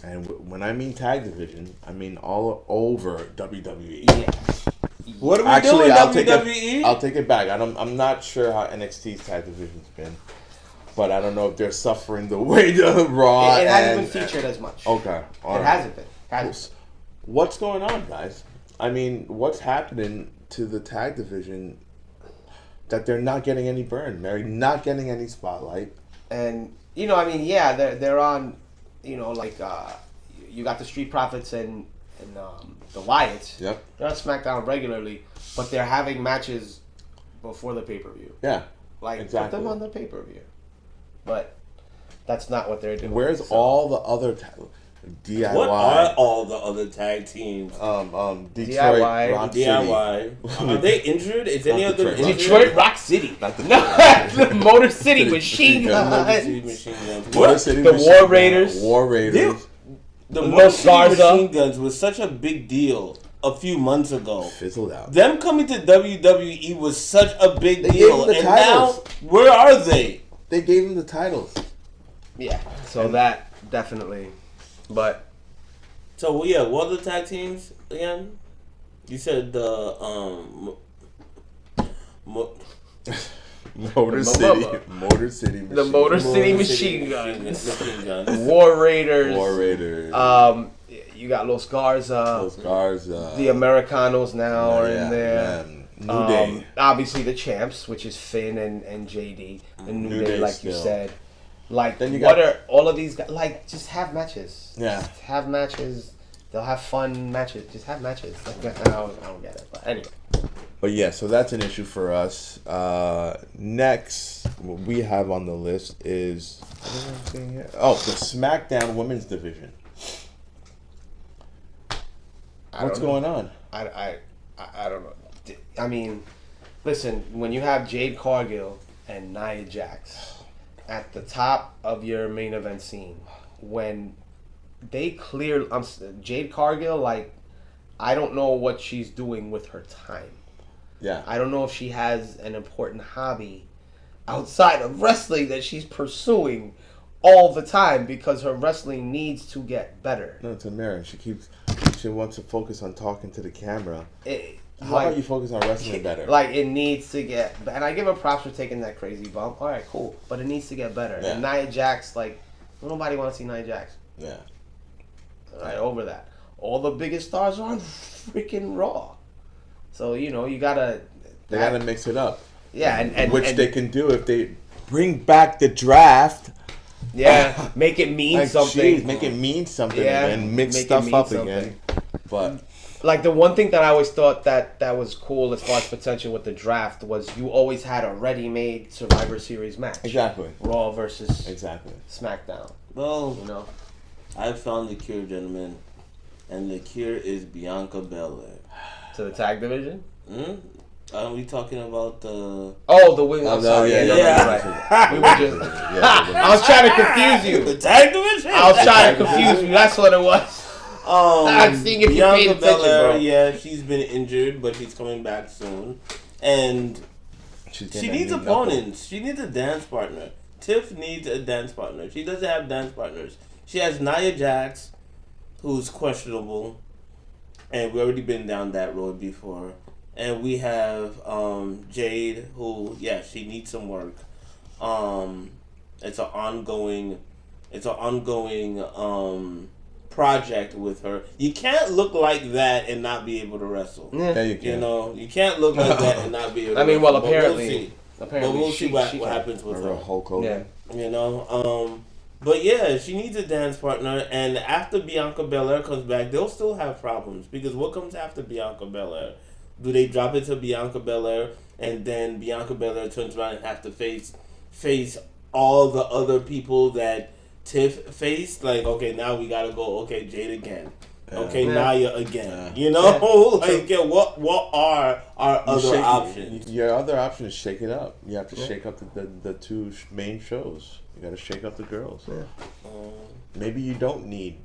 And when I mean tag division, I mean all over WWE. Yeah. What are we doing, WWE? I'll take it back. I'm not sure how NXT's tag division's been, but I don't know if they're suffering the way the Raw. It hasn't been featured as much. Okay, it hasn't been. What's going on, guys? I mean, what's happening to the tag division that they're not getting any burn? They're not getting any spotlight. And they're on. You got the Street Profits and the Wyatts. Yep. They're on SmackDown regularly, but they're having matches before the pay-per-view. Yeah. Exactly. Put them on the pay-per-view. But that's not what they're doing. Where's all the other DIY? What are all the other tag teams? Detroit DIY. Rock DIY. City. Are they injured? Is any of them injured? Detroit Rock City. The Motor City Machine Guns. The War Raiders. War Raiders. The Los Motor City Garza. Machine Guns was such a big deal a few months ago. Fizzled out. Them coming to WWE was such a big They deal. gave them the And titles. now, where are they? They gave him the titles. Yeah. So that definitely. But. So, yeah, what are the tag teams again? You said the, Motor City The Motor City Machine Guns. War Raiders. War Raiders. You got Los Garza. Los Garza. The Americanos now are in there. New Day. Obviously the champs, which is Finn and JD. The New Day, like you still. said. Then you what got, are all of these guys? Just have matches. Yeah. Just have matches. They'll have fun matches. Just have matches. I don't get it. But anyway. But yeah, so that's an issue for us. Next, what we have on the list is the SmackDown Women's Division. What's going on? I don't know. I mean, listen, when you have Jade Cargill and Nia Jax at the top of your main event scene, when they clear Jade Cargill, I don't know what she's doing with her time. Yeah. I don't know if she has an important hobby outside of wrestling that she's pursuing all the time, because her wrestling needs to get better. No, it's a mirror. She wants to focus on talking to the camera. How about you focus on wrestling better? It needs to get, and I give her props for taking that crazy bump. All right, cool, but it needs to get better. Yeah. And Nia Jax, nobody wants to see Nia Jax. Yeah. All right, over that. All the biggest stars are on freaking Raw, so you gotta. They gotta mix it up. Yeah, and which they can do if they bring back the draft. Yeah, make it mean something. Make it mean something, Yeah, and mix make it stuff mean up something. again. But the one thing that I always thought that was cool as far as potential with the draft was you always had a ready-made Survivor Series match. Exactly. Raw versus SmackDown. Well, I found the cure, gentlemen, and the cure is Bianca Belair. To the tag division? Are we talking about the... Oh, the women. I'm sorry. Yeah. We were just... I was trying to confuse you. The tag division? I was trying to confuse you. That's what it was. I'm seeing if you paid attention, bro. Yeah, she's been injured, but she's coming back soon. And she needs opponents. She needs a dance partner. Tiff needs a dance partner. She doesn't have dance partners. She has Nia Jax, who's questionable. And we've already been down that road before. And we have Jade, who, she needs some work. It's an ongoing project with her. You can't look like that and not be able to wrestle. Yeah, you can. You know, you can't look like that and not be able to wrestle. Well, apparently we'll see what happens with her. Hulk Hogan. Yeah. You know, but yeah, she needs a dance partner, and after Bianca Belair comes back, they'll still have problems, because what comes after Bianca Belair? Do they drop it to Bianca Belair, and then Bianca Belair turns around and have to face all the other people that Tiff faced? Like, okay, now we gotta go, okay, Jade again. Okay, Nia again. You know? What are our other options? Your other option is shake it up. You have to shake up the two main shows. You got to shake up the girls. Yeah. Maybe you don't need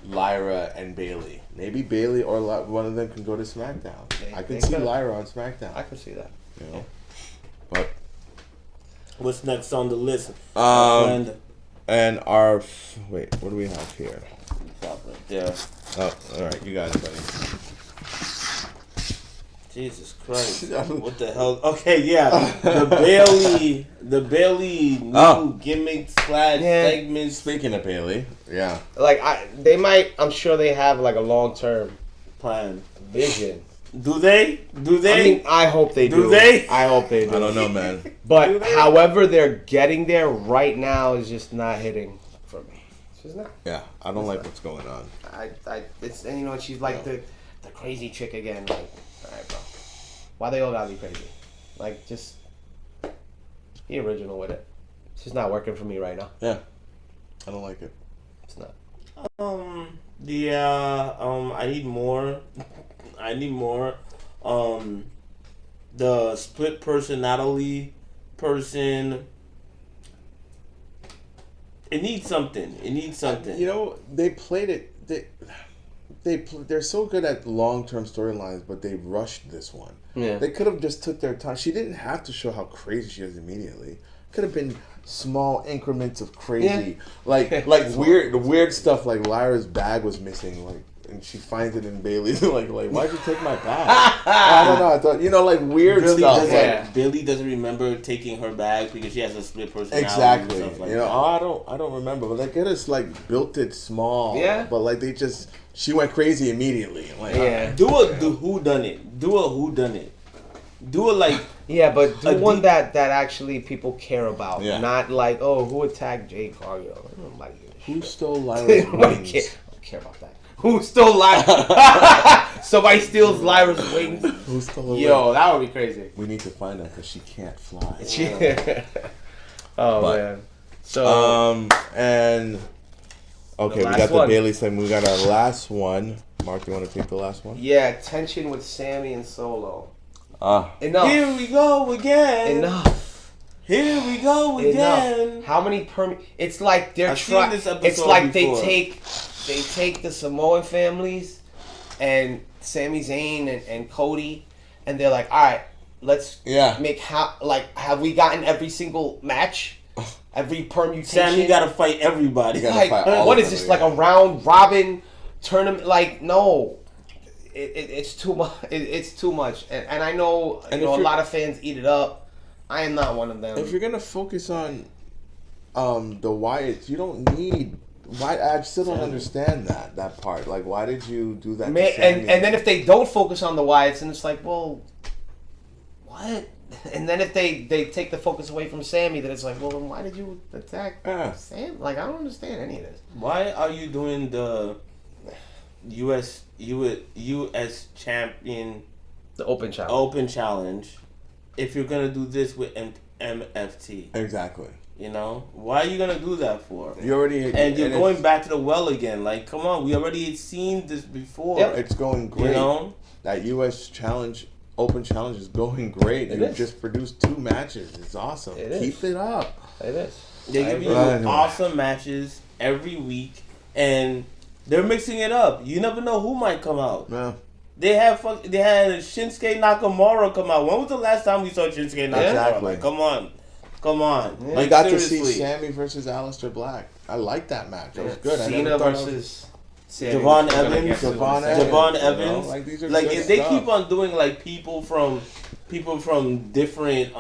Lyra and Bailey. Maybe Bailey or one of them can go to SmackDown. I can see Lyra on SmackDown. I can see that. You know, but what's next on the list? And our what do we have here? Yeah. Oh, all right, you got it, buddy. Jesus Christ! What the hell? Okay, yeah, the Bailey new gimmick / segment. Speaking of Bailey, yeah, like I'm sure they have like a long-term plan, vision. Do they? I mean, I hope they do. Do they? I hope they do. I don't know, man. But however they're getting there right now is just not hitting for me. It's just not. Yeah, I don't like what's going on. It's, and you know, she's like the crazy chick again. Like, all right, bro. Why they all gotta be crazy? Like, just be original with it. It's just not working for me right now. Yeah, I don't like it. It's not. I need more. The split personality person. It needs something. You know, they played it. They're so good at long-term storylines, but they rushed this one. Yeah. They could have just took their time. She didn't have to show how crazy she is immediately. Could have been small increments of crazy, like weird stuff. Like Lyra's bag was missing, and she finds it in Bailey's. like why'd you take my bag? I don't know. I thought weird stuff. Bailey doesn't remember taking her bag because she has a split personality. Exactly. And stuff like that. I don't remember. But they just built it small. Yeah. But she went crazy immediately. Do a whodunit. Do it Yeah, but do one that actually people care about. Yeah. Not like, oh, who attacked Jade Cargill? I don't like it. Who stole Lyra's wings? I don't care about that. Who stole Lyra? Somebody steals Lyra's wings. Who stole her wings? That would be crazy. We need to find her because she can't fly. Man. So and okay, we got the Bailey segment. We got our last one. Mark, you want to take the last one? Yeah, tension with Sammy and Solo. Enough. Here we go again. Enough. Here we go again. Enough. How many It's like they're trying. It's like before. they take the Samoan families and Sami Zayn and Cody, and they're like, all right, let's make have we gotten every single match? Every permutation. Sammy got to fight everybody. What is this, like a round robin tournament? Like, no. It's too much. It's too much, and I know a lot of fans eat it up. I am not one of them. If you're gonna focus on the Wyatts, you don't need. Why? I still don't understand that part. Like, why did you do that? And then if they don't focus on the Wyatts, and it's like, well, what? And then if they take the focus away from Sammy, then it's like, well, then why did you attack Sam? Like, I don't understand any of this. Why are you doing the U.S. champion, the Open Challenge, if you're gonna do this with MFT? Exactly. You know, why are you gonna do that for? You already And you're going back to the well again. Like, come on, we already seen this before. Yeah, it's going great. You know, that U.S. Open Challenge is going great. You just produced 2 matches. It's awesome. Keep it up. It is. They give you awesome matches every week, and they're mixing it up. You never know who might come out. Yeah. They had Shinsuke Nakamura come out. When was the last time we saw Shinsuke Nakamura? Exactly. Like, come on. Yeah. We got to see Sammy versus Aleister Black. I like that match. It was good. Cena versus Javon Evans. Javon Evans. You know, like, these are like good if they stuff. keep on doing like people from different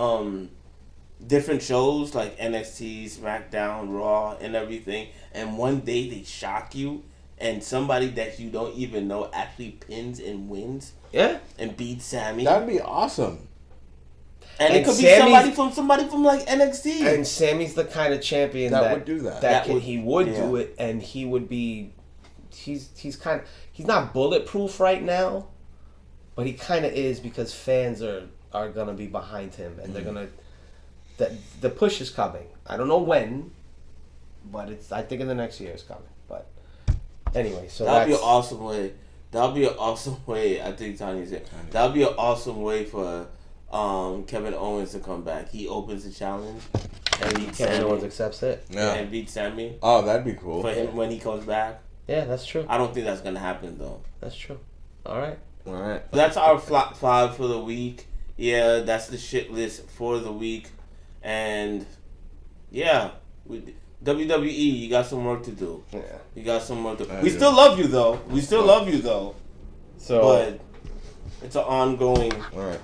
shows like NXT, SmackDown, Raw, and everything, and one day they shock you, and somebody that you don't even know actually pins and wins, and beats Sammy. That'd be awesome. And it could be somebody from like NXT. And Sammy's the kind of champion that would do that. He would do it, and he would be. He's not bulletproof right now, but he kind of is because fans are gonna be behind him, and they're gonna. The push is coming. I don't know when, but I think in the next year it's coming. But anyway, so that'd be an awesome way. That'd be an awesome way. I think Tanya said that'd be an awesome way for. Kevin Owens to come back. He opens the challenge and Kevin Owens accepts it. Yeah. And beats Sammy. Oh, that'd be cool. For him when he comes back. Yeah, that's true. I don't think that's gonna happen though. That's true. All right. That's our flop 5 for the week. Yeah, that's the shit list for the week. And yeah, WWE, you got some work to do. Yeah. You got some work to do. We still love you though. So but it's an ongoing. All right.